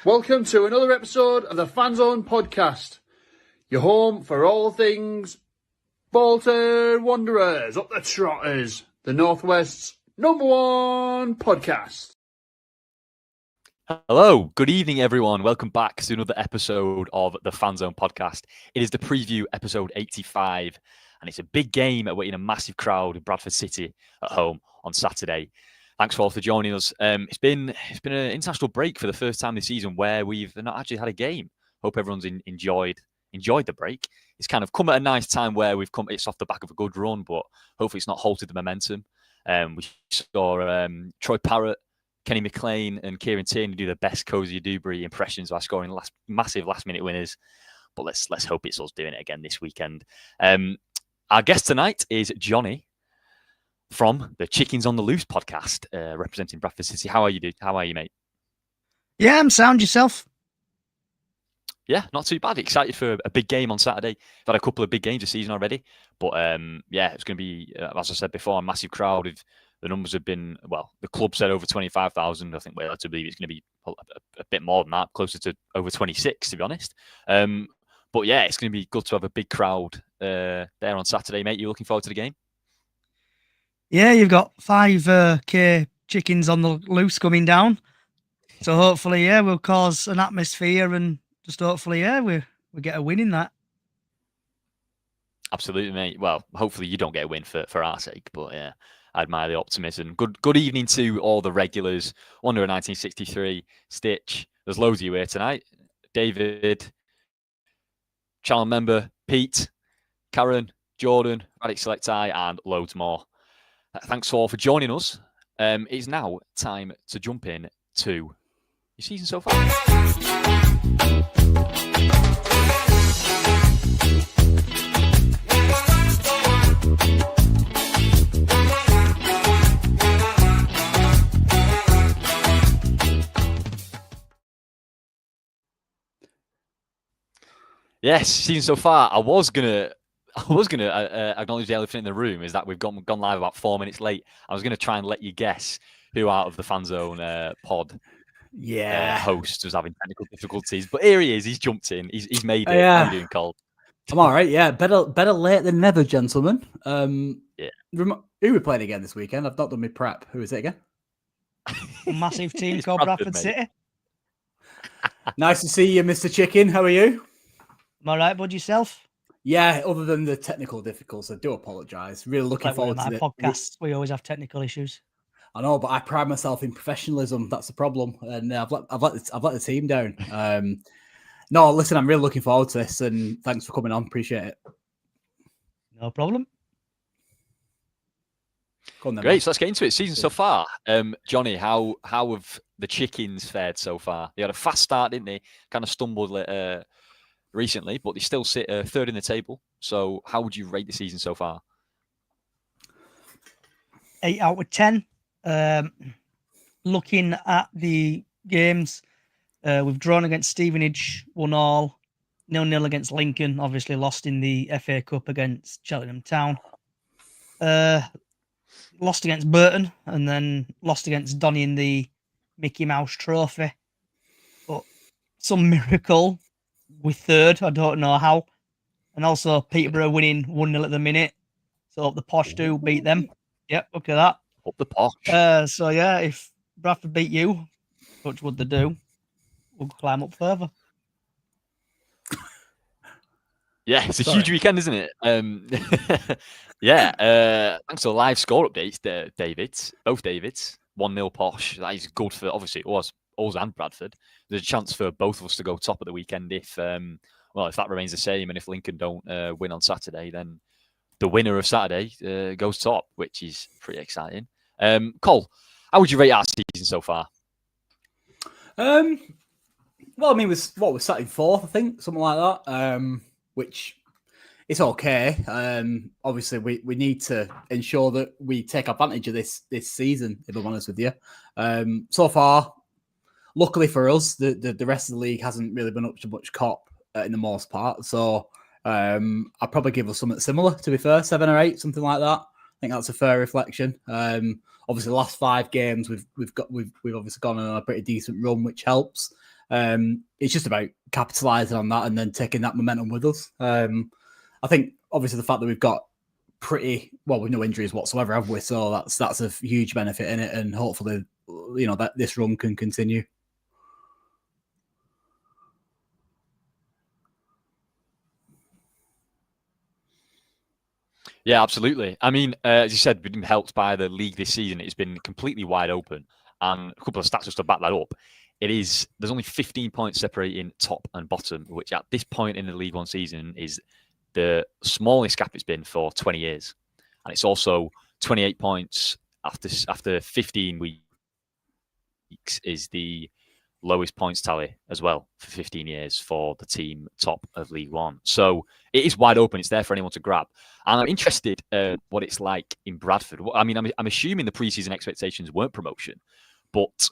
Welcome to another episode of the Fanzone podcast, your home for all things Bolton Wanderers, up the Trotters, the Northwest's #1 podcast. Hello, good evening everyone. Welcome back to another episode of the Fanzone podcast. It is the preview episode 85, and it's a big game awaiting a massive crowd in Bradford City at home on Saturday. Thanks all for joining us. It's been an international break for the first time this season where we've not actually had a game. Hope everyone's enjoyed the break. It's kind of come at a nice time where it's off the back of a good run, but hopefully it's not halted the momentum. We saw Troy Parrott, Kenny McLean and Kieran Tierney do the best Cozy Dewberry impressions by scoring massive last-minute winners. But let's hope it's us doing it again this weekend. Our guest tonight is Johnny from the Chickens on the Loose podcast, representing Bradford City. How are you, mate? Yeah, I'm sound. Yourself? Yeah, not too bad. Excited for a big game on Saturday. We've had a couple of big games this season already. But it's going to be, as I said before, a massive crowd. The numbers have been, the club said over 25,000. I think we're led to believe it's going to be a bit more than that, closer to over 26, to be honest. But yeah, it's going to be good to have a big crowd there on Saturday, mate. You looking forward to the game? Yeah, you've got 5K chickens on the loose coming down. So hopefully, we'll cause an atmosphere and just hopefully, we get a win in that. Absolutely, mate. Well, hopefully you don't get a win for our sake, but yeah, I admire the optimism. Good evening to all the regulars. Wanderer 1963, Stitch. There's loads of you here tonight. David, channel member, Pete, Karen, Jordan, Radic Selectai, and loads more. Thanks all for joining us. It's now time to jump in to your season so far. Yes, season so far. I was gonna acknowledge the elephant in the room is that we've gone live about 4 minutes late. I was gonna try and let you guess who out of the Fanzone pod host was having technical difficulties, but here he is. He's jumped in. He's made it. How are you doing, Cole? I'm all right. Yeah, better late than never, gentlemen. Who are we playing again this weekend? I've not done my prep. Who is it again? A massive team called Bradford City. Nice to see you, Mr. Chicken. How are you? I'm all right, bud. Yourself? Yeah, other than the technical difficulties, I do apologise. Really looking forward to my podcasts. We always have technical issues. I know, but I pride myself in professionalism. That's the problem, and I've let the team down. No, listen, I'm really looking forward to this, and thanks for coming on. Appreciate it. No problem. Then, great, so let's get into it. Season so far, Johnny, how have the Chickens fared so far? They had a fast start, didn't they? Kind of stumbled recently, but they still sit third in the table. So how would you rate the season so far? 8 out of 10. Looking at the games, we've drawn against Stevenage, 1-1, 0-0 against Lincoln, obviously lost in the FA Cup against Cheltenham Town. Lost against Burton, and then lost against Donny in the Mickey Mouse Trophy. But some miracle, we're third. I don't know how. And also Peterborough winning 1-0 at the minute. So hope the Posh do beat them. Yep, look at that. Up the Posh. So yeah, if Bradford beat you, which would they do, we'll climb up further. Yeah, it's a huge weekend, isn't it? Thanks to the live score updates, both Davids. 1-0 Posh. That is good for, obviously, it was us and Bradford. There's a chance for both of us to go top at the weekend if that remains the same. And if Lincoln don't win on Saturday, then the winner of Saturday goes top, which is pretty exciting. Cole, how would you rate our season so far? Well, I mean, we're sat in fourth, I think, something like that. Which it's okay. Obviously, we need to ensure that we take advantage of this season. If I'm honest with you, so far, luckily for us, the rest of the league hasn't really been up to much cop in the most part. So I'd probably give us something similar. To be fair, 7 or 8, something like that. I think that's a fair reflection. Obviously, the last 5 games we've obviously gone on a pretty decent run, which helps. It's just about capitalising on that and then taking that momentum with us. I think obviously the fact that we've got with no injuries whatsoever, have we? So that's a huge benefit in it, and hopefully, that this run can continue. Yeah, absolutely. I mean, as you said, we've been helped by the league this season. It's been completely wide open, and a couple of stats just to back that up. There's only 15 points separating top and bottom, which at this point in the League One season is the smallest gap it's been for 20 years. And it's also 28 points after 15 weeks is the lowest points tally as well for 15 years for the team top of League One. So it is wide open. It's there for anyone to grab. And I'm interested what it's like in Bradford. I mean, I'm assuming the preseason expectations weren't promotion, but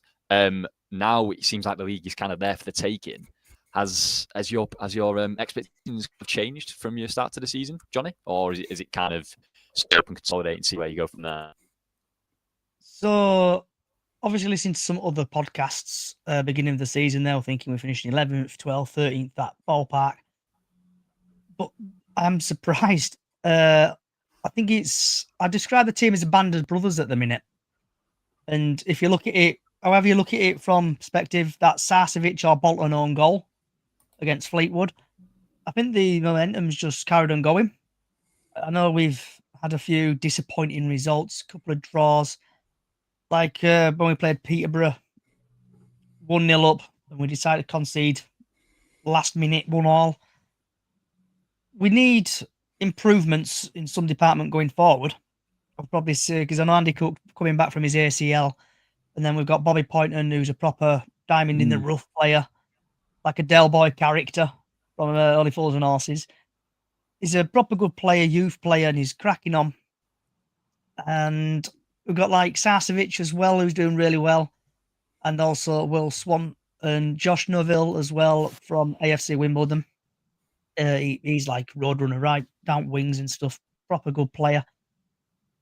now it seems like the league is kind of there for the taking. Has your expectations changed from your start to the season, Johnny? Or is it kind of stop and consolidate and see where you go from there? So obviously listening to some other podcasts beginning of the season, they were thinking we're finishing 11th, 12th, 13th, that ballpark. But I'm surprised. I think I describe the team as a band of brothers at the minute. And if you look at it, however you look at it from perspective, that Sarcevic or Bolton own goal against Fleetwood, I think the momentum's just carried on going. I know we've had a few disappointing results, a couple of draws. Like when we played Peterborough, 1-0 up, and we decided to concede last minute 1-1. We need improvements in some department going forward. I'll probably say, because I know Andy Cook coming back from his ACL, and then we've got Bobby Poynton, who's a proper diamond in the rough player, like a Del Boy character from Only Fools and Horses. He's a proper good player, youth player, and he's cracking on. And we've got like Sarcevic as well, who's doing really well. And also Will Swan and Josh Noville as well from AFC Wimbledon. He's like roadrunner, right down wings and stuff. Proper good player.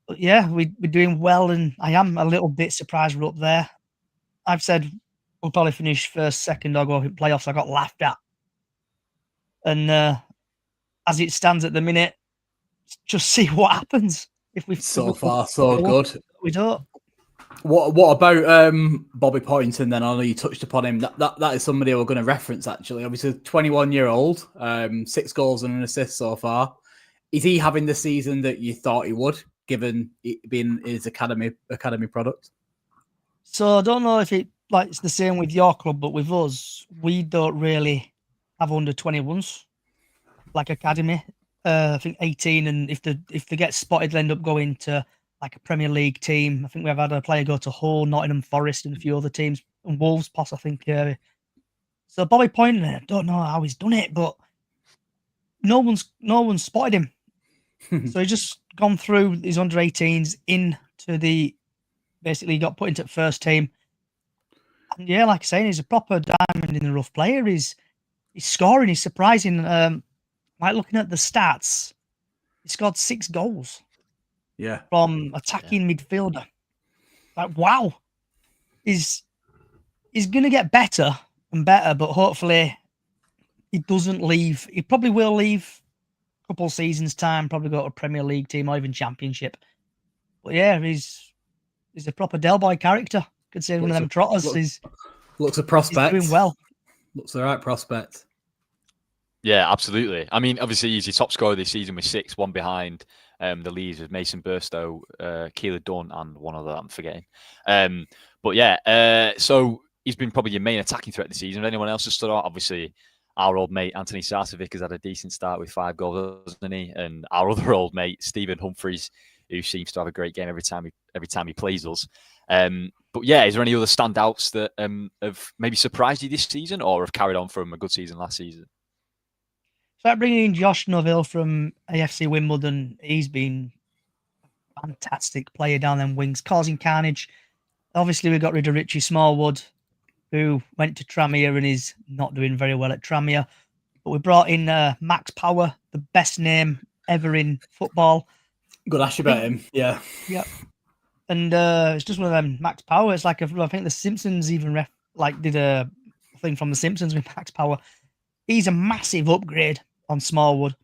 But yeah, we're doing well, and I am a little bit surprised we're up there. I've said we'll probably finish first, second, or go in playoffs. I got laughed at. And as it stands at the minute, just see what happens. If we so far so good. We don't. What about Bobby Poynton then? I know you touched upon him. That is somebody we're going to reference actually. Obviously, 21-year-old, 6 goals and an assist so far. Is he having the season that you thought he would, given it being his academy product? So I don't know if it's the same with your club, but with us, we don't really have under 21s like academy. I think 18, and if they get spotted, they end up going to like a Premier League team. I think we've had a player go to Hull, Nottingham Forest, and a few other teams, and Wolves, I think. So Bobby Poynton, I don't know how he's done it, but no one's spotted him. So he's just gone through his under 18s into basically got put into the first team. And yeah, like I say, he's a proper diamond in the rough player. He's scoring, he's surprising. Like looking at the stats, he scored 6 goals. Yeah. From attacking midfielder. Like, wow. He's gonna get better and better, but hopefully he doesn't leave. He probably will leave a couple of seasons' time, probably go to a Premier League team or even Championship. But yeah, he's a proper Del Boy character. Could say one of them trotters. Looks a prospect. He's doing well. Looks the right prospect. Yeah, absolutely. I mean, obviously, he's your top scorer this season with 6, one behind the leads with Mason Burstow, Keeler Dunn, and one other I'm forgetting. But yeah, so he's been probably your main attacking threat this season. If anyone else has stood out, obviously, our old mate Anthony Sarcevic has had a decent start with 5 goals, hasn't he? And our other old mate Stephen Humphreys, who seems to have a great game every time he plays us. But yeah, is there any other standouts that have maybe surprised you this season, or have carried on from a good season last season? So bringing in Josh Noville from AFC Wimbledon, he's been a fantastic player down them wings, causing carnage. Obviously, we got rid of Richie Smallwood, who went to Tranmere and is not doing very well at Tranmere. But we brought in Max Power, the best name ever in football. Good ask about him, yeah. Yeah. And it's just one of them, Max Power. It's like, I think the Simpsons even did a thing from the Simpsons with Max Power. He's a massive upgrade on Smallwood.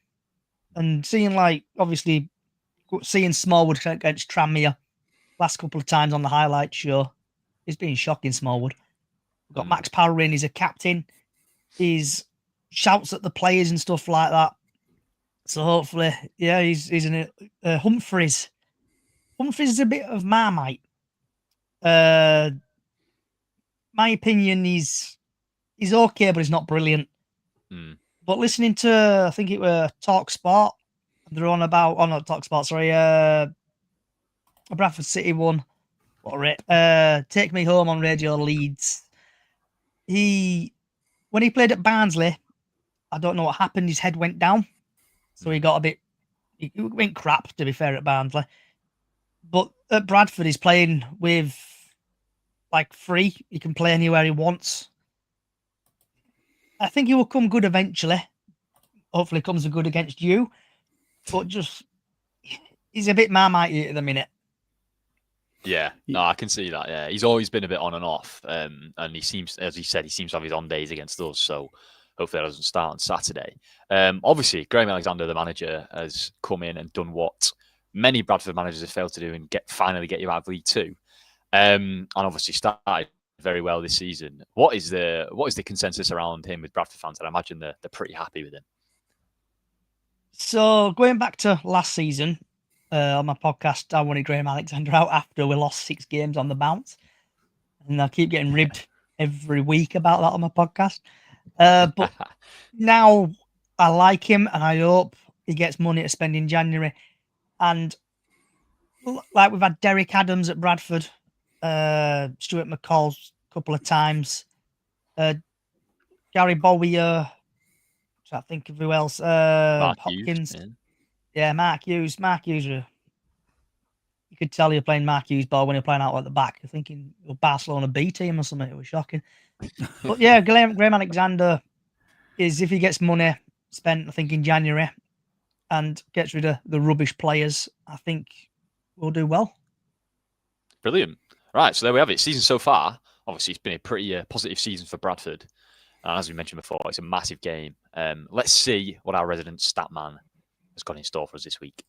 And seeing Smallwood against Tranmere last couple of times on the highlight show, it's been shocking, Smallwood. We've got Max Power in, he's a captain. He's shouts at the players and stuff like that. So hopefully, yeah, he's in Humphreys. Humphreys is a bit of Marmite. My opinion, he's okay, but he's not brilliant. But listening to, I think it was Talk Sport, they're on about, not Talk Sport, sorry, a Bradford City one. What Take Me Home on Radio Leeds. When he played at Barnsley, I don't know what happened. His head went down, so he got he went crap, to be fair, at Barnsley. But at Bradford, he's playing with free. He can play anywhere he wants. I think he will come good eventually. Hopefully, he comes good against you. But he's a bit Marmite at the minute. Yeah, no, I can see that. Yeah, he's always been a bit on and off, and he seems, as he said, to have his on days against us. So hopefully that doesn't start on Saturday. Obviously, Graham Alexander, the manager, has come in and done what many Bradford managers have failed to do, and finally get you out of League Two. And obviously started very well this season. What is the consensus around him with Bradford fans? And I imagine they're pretty happy with him. So going back to last season. On my podcast, I wanted Graham Alexander out after we lost 6 games on the bounce. And I keep getting ribbed every week about that on my podcast. But now I like him, and I hope he gets money to spend in January. And we've had Derek Adams at Bradford, Stuart McCall a couple of times, Gary Bowyer, I think of who else, Mark Hopkins. Hughes, Yeah, Mark Hughes. You could tell you're playing Mark Hughes ball when you're playing out at the back. You're thinking you're Barcelona B team or something. It was shocking. But yeah, Graham Alexander is, if he gets money spent, I think, in January and gets rid of the rubbish players, I think we'll do well. Brilliant. Right, so there we have it. Season so far, obviously, it's been a pretty positive season for Bradford. And as we mentioned before, it's a massive game. Let's see what our resident stat man has got in store for us this week.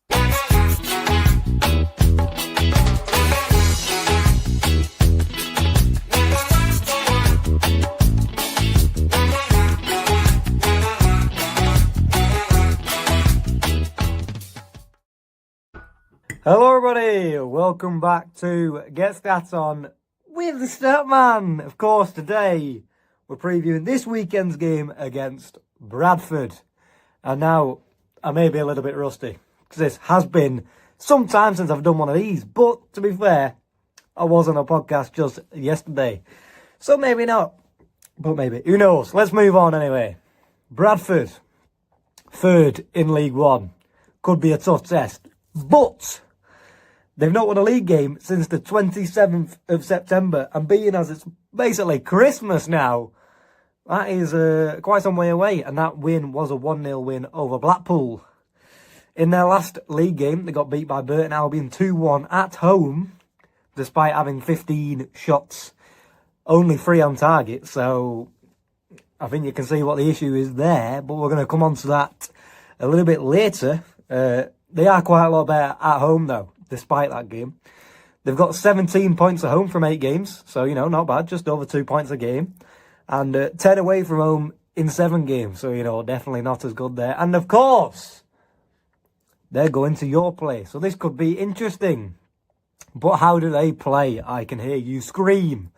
Hello everybody, welcome back to Get Stats On with the Statman. Of course, today we're previewing this weekend's game against Bradford. And now I may be a little bit rusty, because this has been some time since I've done one of these. But to be fair, I was on a podcast just yesterday. So maybe not, but maybe. Who knows? Let's move on anyway. Bradford, 3rd in League One. Could be a tough test. But they've not won a league game since the 27th of September. And being as it's basically Christmas now, that is quite some way away. And that win was a 1-0 win over Blackpool. In their last league game, they got beat by Burton Albion 2-1 at home, despite having 15 shots, only 3 on target. So I think you can see what the issue is there. But we're going to come on to that a little bit later. They are quite a lot better at home, though, despite that game. They've got 17 points at home from 8 games. So, not bad. Just over 2 points a game. And 10 away from home in 7 games. So, definitely not as good there. And, of course, they're going to your place. So this could be interesting. But how do they play? I can hear you scream.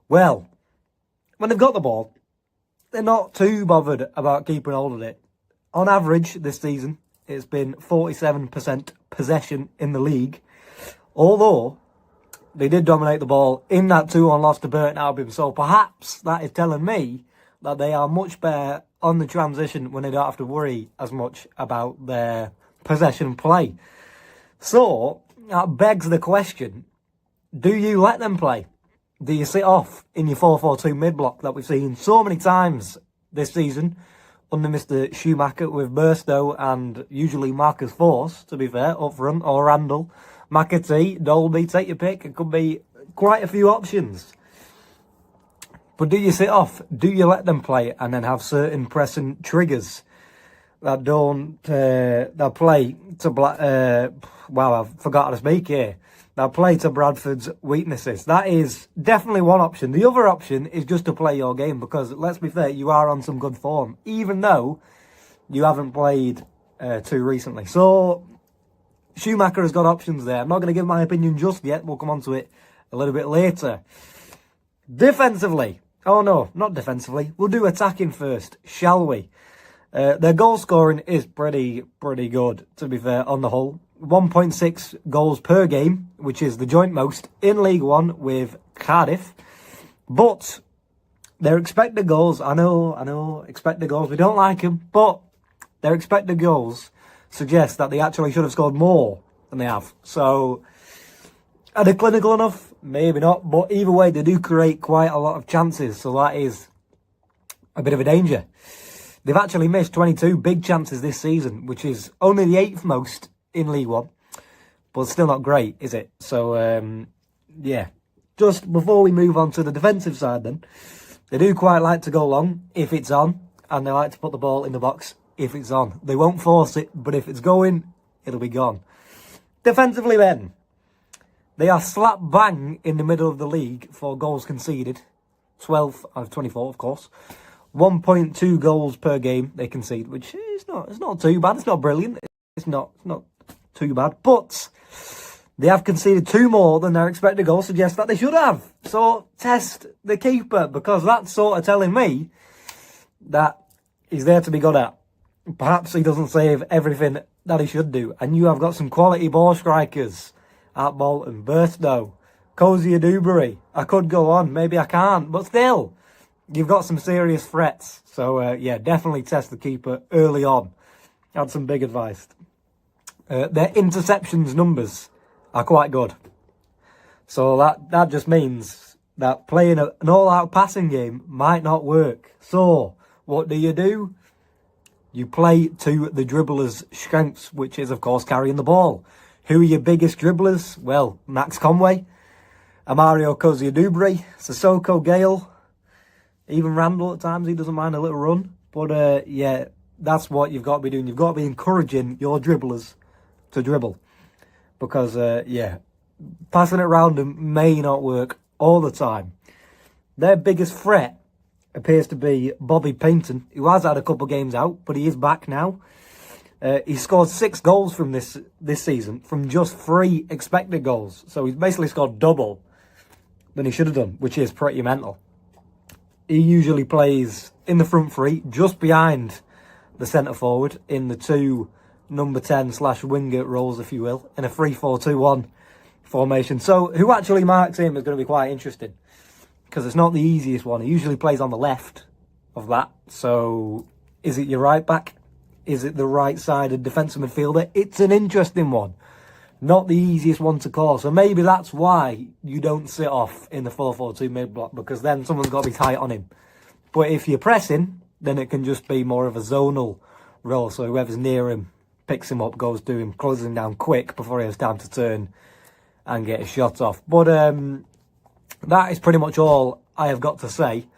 Well, when they've got the ball, they're not too bothered about keeping hold of it. On average this season, it's been 47% possession in the league, although they did dominate the ball in that 2-1 loss to Burton Albion. So perhaps that is telling me that they are much better on the transition when they don't have to worry as much about their possession play. So that begs the question, do you let them play? Do you sit off in your 4-4-2 mid-block that we've seen so many times this season under Mr. Schumacher with Burstow and usually Marcus Force, to be fair, up front, or Randall, McAtee, Dolby, take your pick. It could be quite a few options. But do you sit off? Do you let them play and then have certain pressing triggers that don't, that play to, wow, I've forgotten to speak here. That play to Bradford's weaknesses. That is definitely one option. The other option is just to play your game because, let's be fair, you are on some good form, even though you haven't played too recently. So, Schumacher has got options there. I'm not going to give my opinion just yet. We'll come on to it a little bit later. Defensively. Oh, no, not defensively. We'll do attacking first, shall we? Their goal scoring is pretty good, to be fair, on the whole. 1.6 goals per game, which is the joint most in League One with Cardiff. But their expected goals, I know, expected goals, we don't like them, but their expected goals suggest that they actually should have scored more than they have. So, are they clinical enough? Maybe not, but either way, they do create quite a lot of chances, so that is a bit of a danger. They've actually missed 22 big chances this season, which is only the 8th most in League One, but still not great, is it? So, yeah. Just before we move on to the defensive side then, they do quite like to go long if it's on, and they like to put the ball in the box if it's on. They won't force it, but if it's going, it'll be gone. Defensively then, they are slap bang in the middle of the league for goals conceded. 12 out of 24, of course. 1.2 goals per game they concede, which is not too bad. It's not brilliant. It's not too bad, but they have conceded 2 more than their expected goals suggest that they should have. So test the keeper, because that's sort of telling me that he's there to be good at. Perhaps he doesn't save everything that he should do. And you have got some quality ball strikers at Bolton. Burstow, Cozy Dewberry. I could go on, maybe I can't, but still, you've got some serious threats. So yeah, definitely test the keeper early on. Had some big advice. Their interceptions numbers are quite good. So that just means that playing an all-out passing game might not work. So what do? You play to the dribbler's strengths, which is, of course, carrying the ball. Who are your biggest dribblers? Well, Max Conway, Amario Cozy-Dewberry, Sissoko Gale, even Randall at times. He doesn't mind a little run. But, yeah, that's what you've got to be doing. You've got to be encouraging your dribblers to dribble. Because, yeah, passing it around them may not work all the time. Their biggest threat appears to be Bobby Paynton, who has had a couple games out, but he is back now. He scored 6 goals from this season from just 3 expected goals. So he's basically scored double than he should have done, which is pretty mental. He usually plays in the front 3, just behind the centre forward, in the 2 number 10/winger roles, if you will, in a 3-4-2-1 formation. So who actually marks him is going to be quite interesting, because it's not the easiest one. He usually plays on the left of that. So is it your right back? Is it the right-sided defensive midfielder? It's an interesting one. Not the easiest one to call. So maybe that's why you don't sit off in the 4-4-2 mid-block, because then someone's got to be tight on him. But if you're pressing, then it can just be more of a zonal role. So whoever's near him picks him up, goes to him, closes him down quick before he has time to turn and get a shot off. But that is pretty much all I have got to say.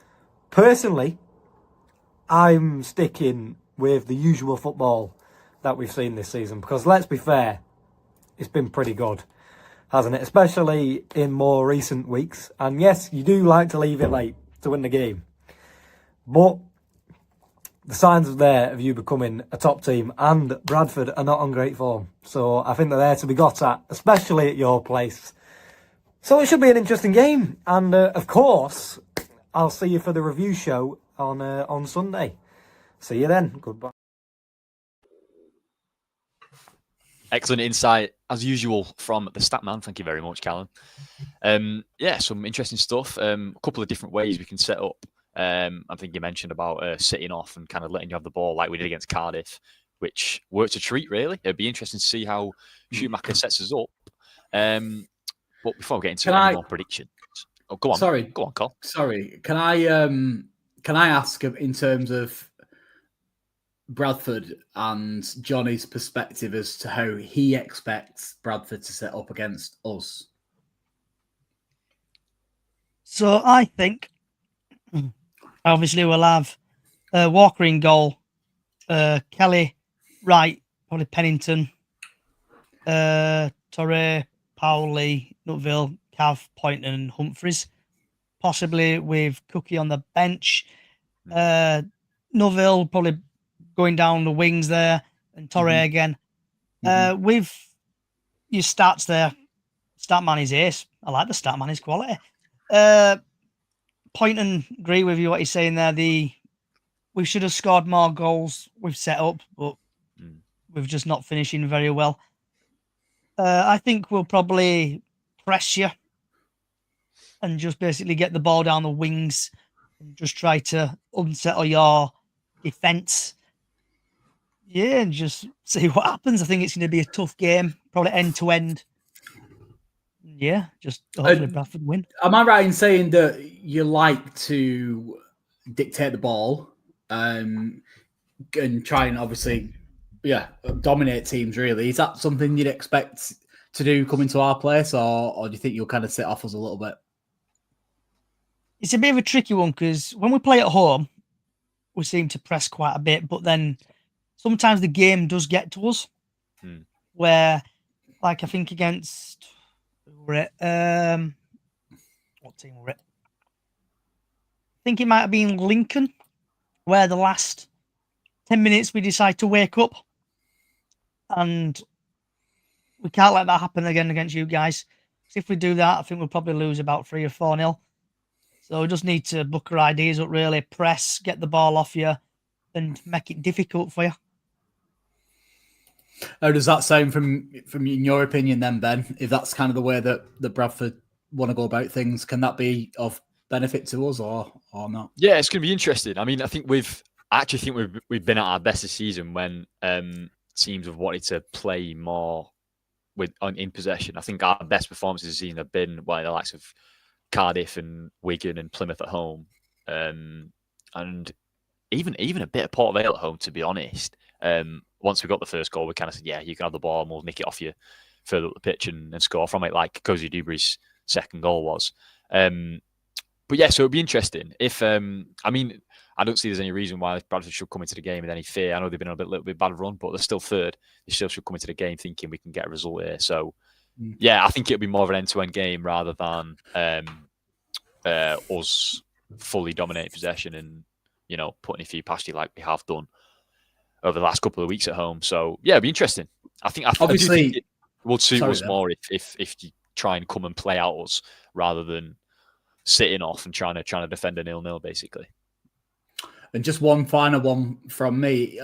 Personally, I'm sticking with the usual football that we've seen this season, because let's be fair, it's been pretty good, hasn't it? Especially in more recent weeks. And yes, you do like to leave it late to win the game, but the signs are there of you becoming a top team, and Bradford are not on great form. So I think they're there to be got at, especially at your place. So it should be an interesting game. And of course, I'll see you for the review show on Sunday. See you then. Goodbye. Excellent insight, as usual, from the Statman. Thank you very much, Callum. Some interesting stuff. A couple of different ways we can set up. I think you mentioned about sitting off and kind of letting you have the ball like we did against Cardiff, which worked a treat, really. It'd be interesting to see how Schumacher sets us up. But before we get into any more predictions... Oh, go on. Go on, Col. Sorry. Can I ask in terms of Bradford and Johnny's perspective as to how he expects Bradford to set up against us? So I think, obviously, we'll have Walker in goal, Kelly, Wright, probably Pennington, Torre, Powley, Nutville, Cav, Point and Humphreys, possibly with Cookie on the bench. Nutville probably going down the wings there, and Torre again. With your stats there, Statman is ace. I like the Statman, his quality. Point and agree with you what he's saying there. We should have scored more goals. We've set up, but we've just not finishing very well. I think we'll probably press you and just basically get the ball down the wings and just try to unsettle your defence. Yeah, and just see what happens. I think it's going to be a tough game, probably end to end. Yeah, just hopefully Bradford win. Am I right in saying that you like to dictate the ball and try and obviously, dominate teams, really? Is that something you'd expect to do coming to our place, or do you think you'll kind of sit off us a little bit? It's a bit of a tricky one because when we play at home, we seem to press quite a bit, but then sometimes the game does get to us. Where, like, I think against what team were it? I think it might have been Lincoln, where the last 10 minutes we decide to wake up, and we can't let that happen again against you guys. So if we do that, I think we'll probably lose about 3 or 4-0. So we just need to book our ideas up, really, press, get the ball off you, and make it difficult for you. How does that sound from in your opinion then, Ben? If that's kind of the way that the Bradford want to go about things, can that be of benefit to us or not? Yeah, it's going to be interesting. I mean, I think we've been at our best this season when teams have wanted to play more in possession. I think our best performances this season have been the likes of Cardiff and Wigan and Plymouth at home, and even a bit of Port Vale at home, to be honest. Once we got the first goal, we kind of said, you can have the ball and we'll nick it off you further up the pitch and score from it, like Cozy Dewberry's second goal was. But yeah, so it'd be interesting. If I don't see there's any reason why Bradford should come into the game with any fear. I know they've been on a little bit bad run, but they're still third. They still should come into the game thinking we can get a result here. So yeah, I think it'll be more of an end-to-end game rather than us fully dominating possession and putting a few past you like we have done over the last couple of weeks at home. So yeah, it'd be interesting. I think obviously it will suit us more if you try and come and play out us rather than sitting off and trying to defend a 0-0 basically. And just one final one from me.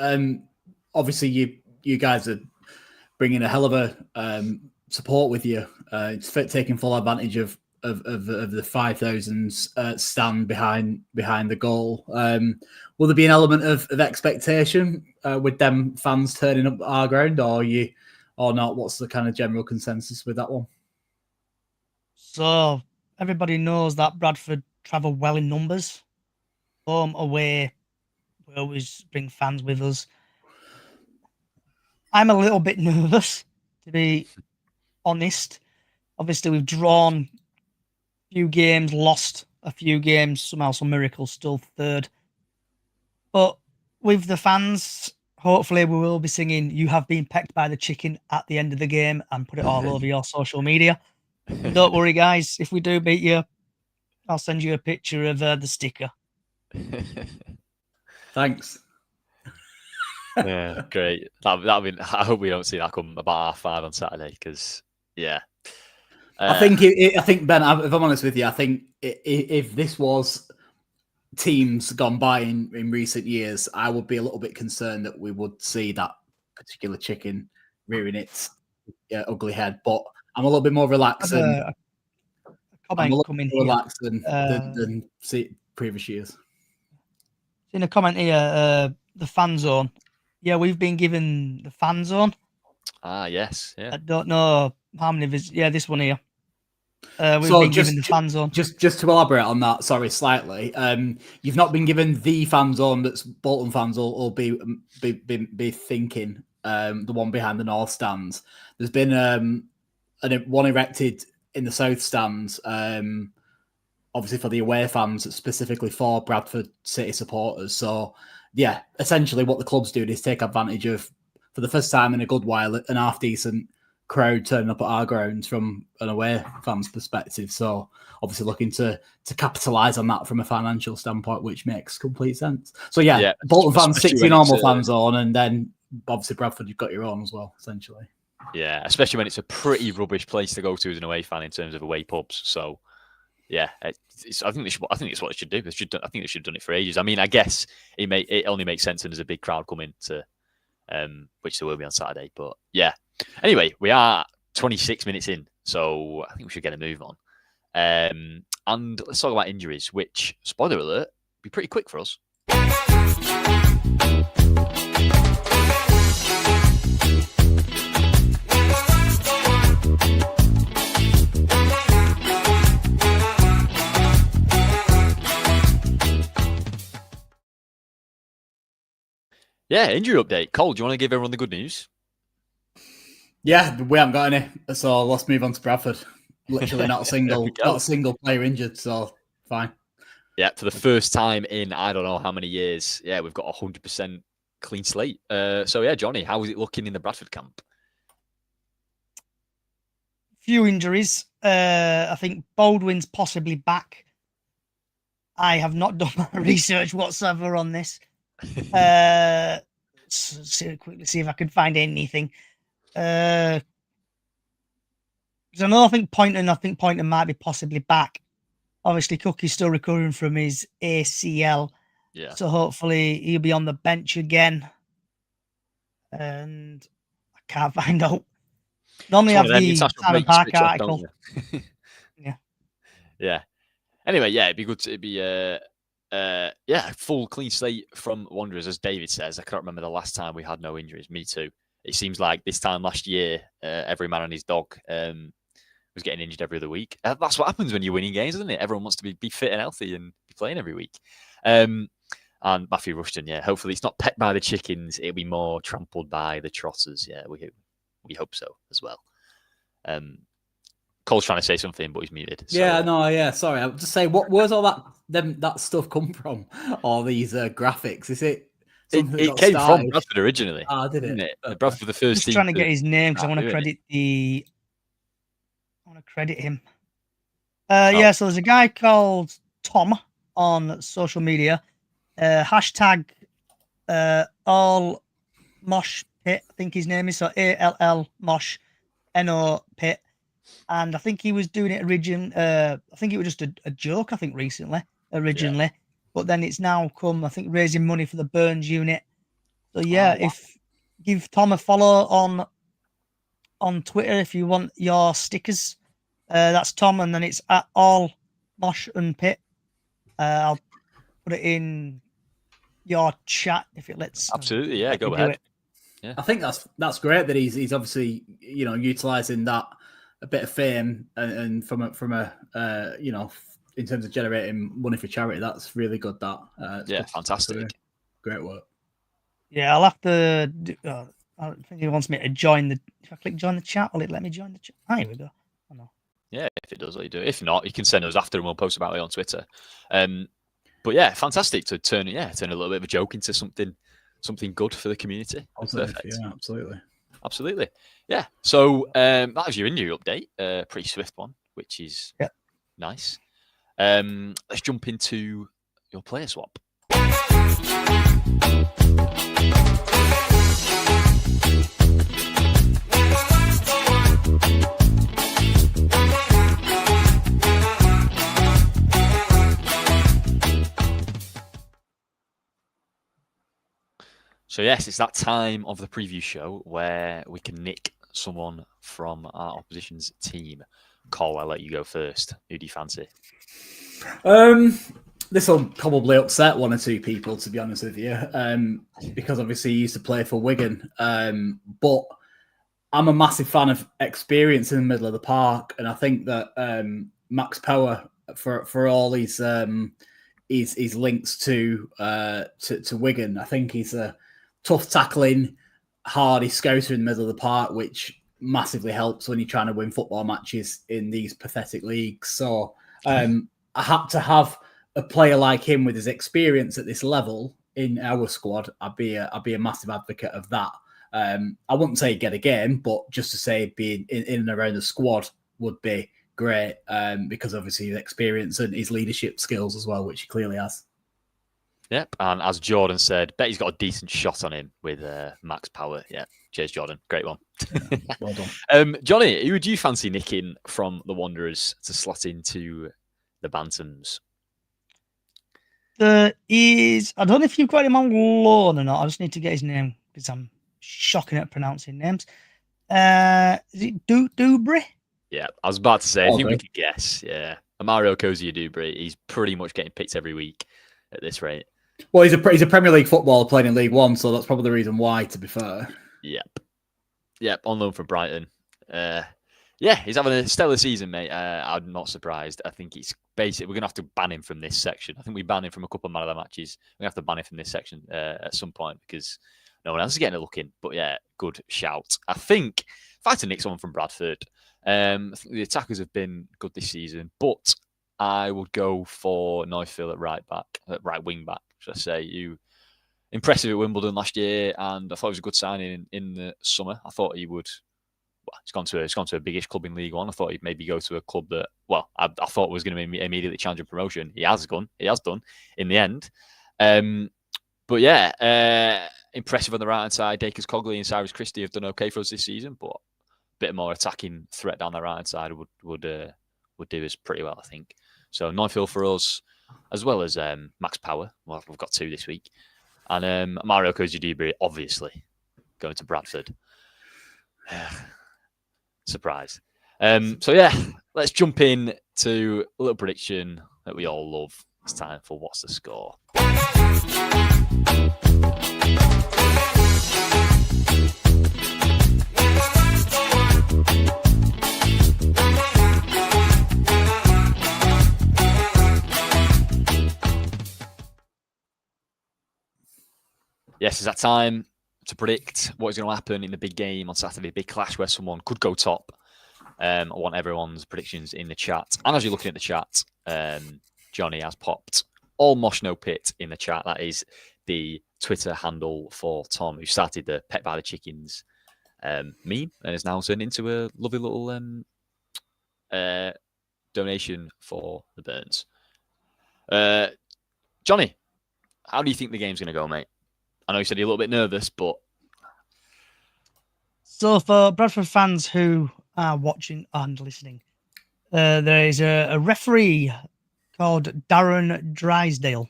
Obviously you guys are bringing a hell of a support with you. It's taking full advantage of the 5,000 stand behind the goal. Will there be an element of expectation with them fans turning up our ground, or not? What's the kind of general consensus with that one? So everybody knows that Bradford travel well in numbers. Home, away, we always bring fans with us. I'm a little bit nervous, to be honest. Obviously, we've drawn a few games, lost a few games, somehow some miracles, still third. But with the fans, hopefully we will be singing "You Have Been Pecked by the Chicken" at the end of the game and put it all over your social media. And don't worry, guys, if we do beat you, I'll send you a picture of the sticker. Thanks. Yeah, great. That'll be. I hope we don't see that come about 5:30 on Saturday, because yeah. I think Ben, if I'm honest with you, I think if this was teams gone by in recent years, I would be a little bit concerned that we would see that particular chicken rearing its ugly head. But I'm a little bit more relaxed A comment coming here. Than see previous years. In a comment here, the fan zone. Yeah, we've been given the fan zone. Ah, yes. Yeah. I don't know how many visits. Yeah, this one here. We've been given the fan zone. Just to elaborate on that, sorry, slightly. You've not been given the fan zone that's Bolton fans will be thinking. The one behind the north stands. There's been one erected in the south stands. Obviously for the away fans, specifically for Bradford City supporters. So, yeah, essentially what the club's doing is take advantage of, for the first time in a good while, an half-decent crowd turning up at our grounds from an away fan's perspective. So, obviously looking to capitalise on that from a financial standpoint, which makes complete sense. So, yeah Bolton fans, 60 normal fan zone, and then obviously Bradford, you've got your own as well, essentially. Yeah, especially when it's a pretty rubbish place to go to as an away fan in terms of away pubs. So, yeah, I think it's what they should do. I think they should have done it for ages. I mean, I guess it only makes sense when there's a big crowd coming to, which there will be on Saturday. But yeah, anyway, we are 26 minutes in, so I think we should get a move on. And let's talk about injuries, which, spoiler alert, be pretty quick for us. Yeah, injury update. Cole, do you want to give everyone the good news? Yeah, we haven't got any, so let's move on to Bradford. Literally not a single player injured, so fine. Yeah, for the first time in I don't know how many years, yeah, we've got 100% clean slate. So yeah, Johnny, how is it looking in the Bradford camp? Few injuries. I think Baldwin's possibly back. I have not done my research whatsoever on this. Quickly see if I can find anything. Because I think Poynton might be possibly back. Obviously, Cookie's still recovering from his ACL. Yeah. So hopefully he'll be on the bench again. And I can't find out. Normally have the Simon Parker article. Yeah. Yeah. Anyway, yeah, it'd be good to be full clean slate from Wanderers, as David says. I can't remember the last time we had no injuries. Me too. It seems like this time last year, every man and his dog was getting injured every other week. That's what happens when you're winning games, isn't it? Everyone wants to be fit and healthy and be playing every week. And Matthew Rushton, yeah, hopefully it's not pecked by the chickens. It'll be more trampled by the trotters. Yeah, we hope so as well. Cole's trying to say something, but he's muted. So. Yeah, sorry. I'll just say, where's all that stuff come from? All these graphics? Is it? It came from Bradford originally. Did it? Bradford, the first team. Just trying to get his name because I want to credit him. Yeah, so there's a guy called Tom on social media. Hashtag all Mosh Pit, I think his name is. So ALL Mosh NO Pit. And I think he was doing it I think it was just a joke, I think, originally. Yeah. But then it's now come, I think, raising money for the Burns unit. So yeah, give Tom a follow on Twitter if you want your stickers. That's Tom, and then it's at all Mosh and Pit. I'll put it in your chat if it lets. Absolutely, yeah, go ahead. Yeah, I think that's great that he's obviously utilising that a bit of fame and from a in terms of generating money for charity. That's really good. Fantastic, great work. Yeah, I'll have to. I think he wants me to join if I click join the chat, will it let me join the chat? Here we go. Oh, no. Yeah, if it does, let you do it. If not, you can send us after and we'll post about it on Twitter. But yeah, fantastic to turn a little bit of a joke into something good for the community. Perfect. Yeah, absolutely. Yeah. So that was your injury update. Pretty swift one, which is nice. Let's jump into your player swap. So yes, it's that time of the preview show where we can nick someone from our opposition's team. Cole, I'll let you go first. Who do you fancy? This will probably upset one or two people, to be honest with you, because obviously he used to play for Wigan. But I'm a massive fan of experience in the middle of the park, and I think that Max Power, for all his links to Wigan, I think he's a tough tackling, hardy scouter in the middle of the park, which massively helps when you're trying to win football matches in these pathetic leagues. So I had to have a player like him with his experience at this level in our squad. I'd be a massive advocate of that. I wouldn't say get a game, but just to say being in and around the squad would be great, because obviously his experience and his leadership skills as well, which he clearly has. Yep, and as Jordan said, bet he's got a decent shot on him with Max Power. Yeah, cheers, Jordan. Great one. Yeah, well done. Johnny, who would you fancy nicking from the Wanderers to slot into the Bantams? I don't know if you've got him on loan or not. I just need to get his name because I'm shocking at pronouncing names. Is it Dubry? Yeah, I was about to say, I think we could guess. Yeah, Mario Dubry. He's pretty much getting picked every week at this rate. Well, he's a Premier League footballer playing in League One, so that's probably the reason why, to be fair. Yep, on loan from Brighton. Yeah, he's having a stellar season, mate. I'm not surprised. I think it's basic. We're going to have to ban him from this section. I think we banned him from a couple of Man of the Matches. We have to ban him from this section at some point because no one else is getting a look in. But yeah, good shout. I think if I had to nick someone from Bradford, I think the attackers have been good this season, but I would go for Neufville at right wing back, should I say. You impressive at Wimbledon last year, and I thought it was a good signing in the summer. I thought he would. Well, he's gone to a biggish club in League One. I thought he'd maybe go to a club that, well, I thought was going to be immediately challenging promotion. He has done in the end. But yeah, impressive on the right hand side. Dacres Cogley and Cyrus Christie have done okay for us this season, but a bit more attacking threat down the right hand side would do us pretty well, I think. So Neufville for us, as well as Max Power. Well, we've got two this week, and Mario Dubry, obviously going to Bradford. Surprise. So yeah, let's jump in to a little prediction that we all love. It's time for What's the Score? Yes, it's that time to predict what is going to happen in the big game on Saturday, big clash where someone could go top. I want everyone's predictions in the chat. And as you're looking at the chat, Johnny has popped All Mosh No Pit in the chat. That is the Twitter handle for Tom, who started the Pet by the Chickens meme and is now turned into a lovely little donation for the Burns. Johnny, how do you think the game's going to go, mate? I know you said you're a little bit nervous, but... So for Bradford fans who are watching and listening, there is a referee called Darren Drysdale.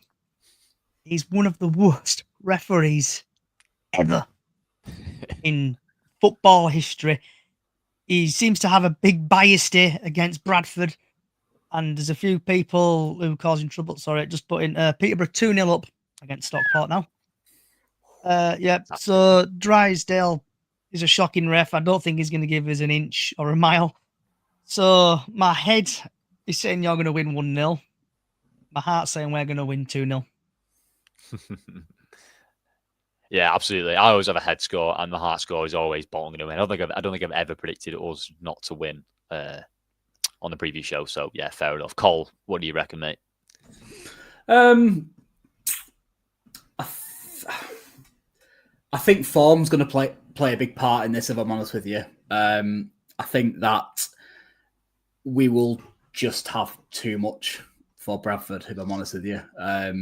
He's one of the worst referees ever in football history. He seems to have a big bias here against Bradford, and there's a few people who are causing trouble. Sorry, just put in Peterborough 2-0 up against Stockport now. So Drysdale is a shocking ref. I don't think he's going to give us an inch or a mile. So my head is saying you're going to win 1-0. My heart's saying we're going to win 2-0. Yeah, absolutely. I always have a head score, and my heart score is always Bolton going to win. I don't think I've ever predicted us not to win on the previous show. So yeah, fair enough. Cole, what do you reckon, mate? I think form's going to play a big part in this, if I'm honest with you. I think that we will just have too much for Bradford, if I'm honest with you. I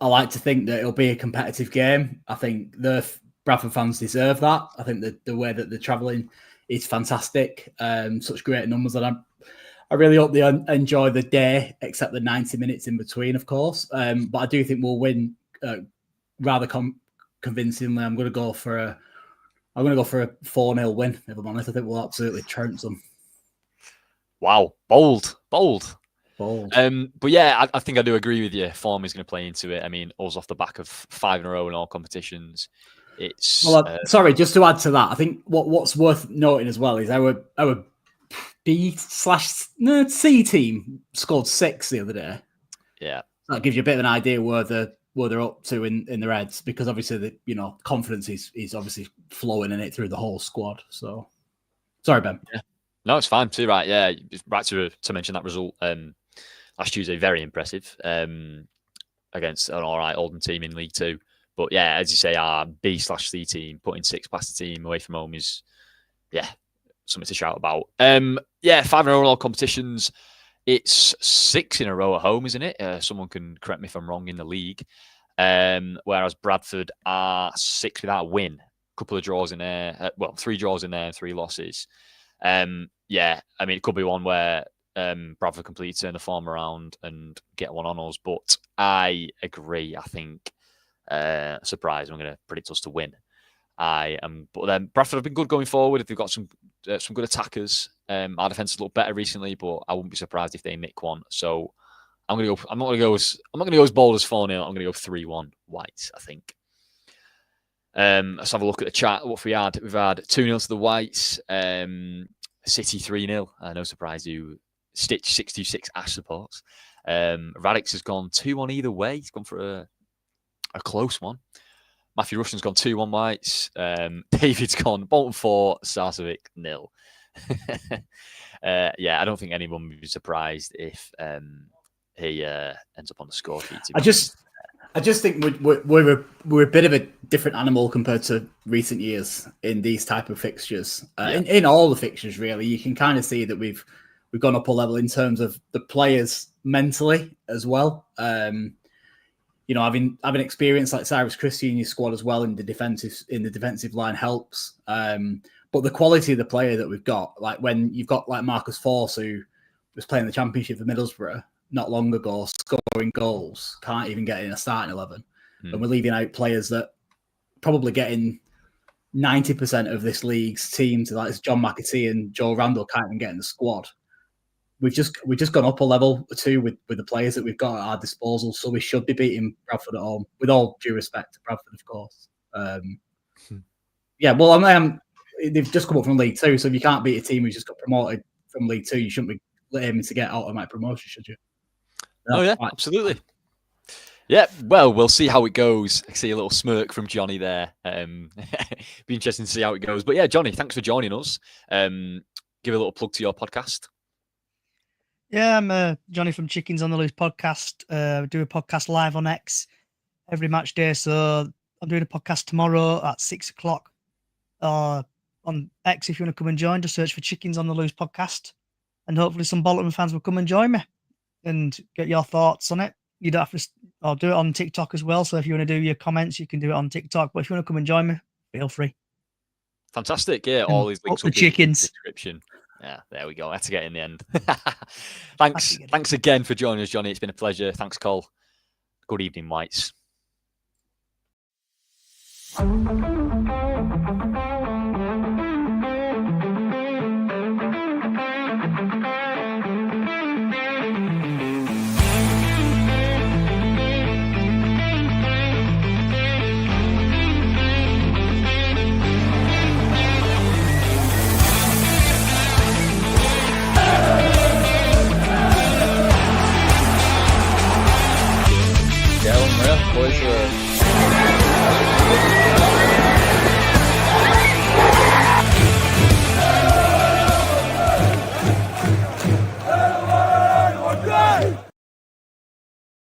like to think that it'll be a competitive game. I think the Bradford fans deserve that. I think that the way that they're travelling is fantastic. Such great numbers that I really hope they enjoy the day, except the 90 minutes in between, of course. But I do think we'll win rather convincingly. I'm going to go for a 4-0 win. If I'm honest, I think we'll absolutely trounce them. Wow, bold. Bold. But yeah, I think I do agree with you. Form is going to play into it. I mean, us off the back of 5 in a row in all competitions. It's sorry, just to add to that, I think what's worth noting as well is our B/C team scored 6 the other day. Yeah, that gives you a bit of an idea where they're up to in the Reds, because obviously the confidence is obviously flowing in it through the whole squad. So sorry, Ben. Yeah. No, it's fine too. Right, yeah, right to mention that result last Tuesday, very impressive against an all right Oldham team in League Two. But yeah, as you say, our B/C team putting 6 past the team away from home is something to shout about. 5 in a row in all competitions. It's 6 in a row at home, isn't it? Someone can correct me if I'm wrong in the league. Whereas Bradford are 6 without a win. A couple of draws in there. 3 draws in there and 3 losses. I mean, it could be one where Bradford completely turn the form around and get one on us. But I agree. I think surprise. I'm going to predict us to win. But then Bradford have been good going forward. They've got some good attackers. Our defense has looked better recently, but I wouldn't be surprised if they nick one. So I'm not going to go as bold as 4-0. I'm going to go 3-1 Whites, I think. Let's have a look at the chat. What we had? We've had 2-0 to the Whites. City 3-0. No surprise you. Stitch 626 Ash supports. Radix has gone 2-1 either way. He's gone for a close one. Matthew Russian's gone 2-1 Whites. David's gone Bolton 4, Sarcevic 0. I don't think anyone would be surprised if he ends up on the score sheet. I just think we're a bit of a different animal compared to recent years in these type of fixtures. In all the fixtures, really, you can kind of see that we've gone up a level in terms of the players mentally as well. Having experience like Cyrus Christie in your squad as well in the defensive line helps. But the quality of the player that we've got, like when you've got like Marcus Force, who was playing the Championship for Middlesbrough not long ago, scoring goals, can't even get in a starting 11. And we're leaving out players that probably getting 90% of this league's teams, like John McAtee and Joe Randall, can't even get in the squad. We've just gone up a level or two with the players that we've got at our disposal, so we should be beating Bradford at home, with all due respect to Bradford, of course. They've just come up from League Two, so if you can't beat a team who's just got promoted from League Two, you shouldn't be aiming to get automatic promotion, should you? Absolutely. Yeah, well, we'll see how it goes. I see a little smirk from Johnny there. Be interesting to see how it goes. But yeah, Johnny, thanks for joining us. Give a little plug to your podcast. Yeah, I'm Johnny from Chickens on the Loose podcast. Do a podcast live on X every match day. So I'm doing a podcast tomorrow at 6:00 on X. If you want to come and join, just search for Chickens on the Loose podcast. And hopefully some Bolton fans will come and join me and get your thoughts on it. You don't have to, I'll do it on TikTok as well. So if you want to do your comments, you can do it on TikTok. But if you want to come and join me, feel free. Fantastic. Yeah, all these links will be in the description. Yeah, there we go. I had to get in the end. Thanks again for joining us, Johnny. It's been a pleasure. Thanks, Cole. Good evening, Whites.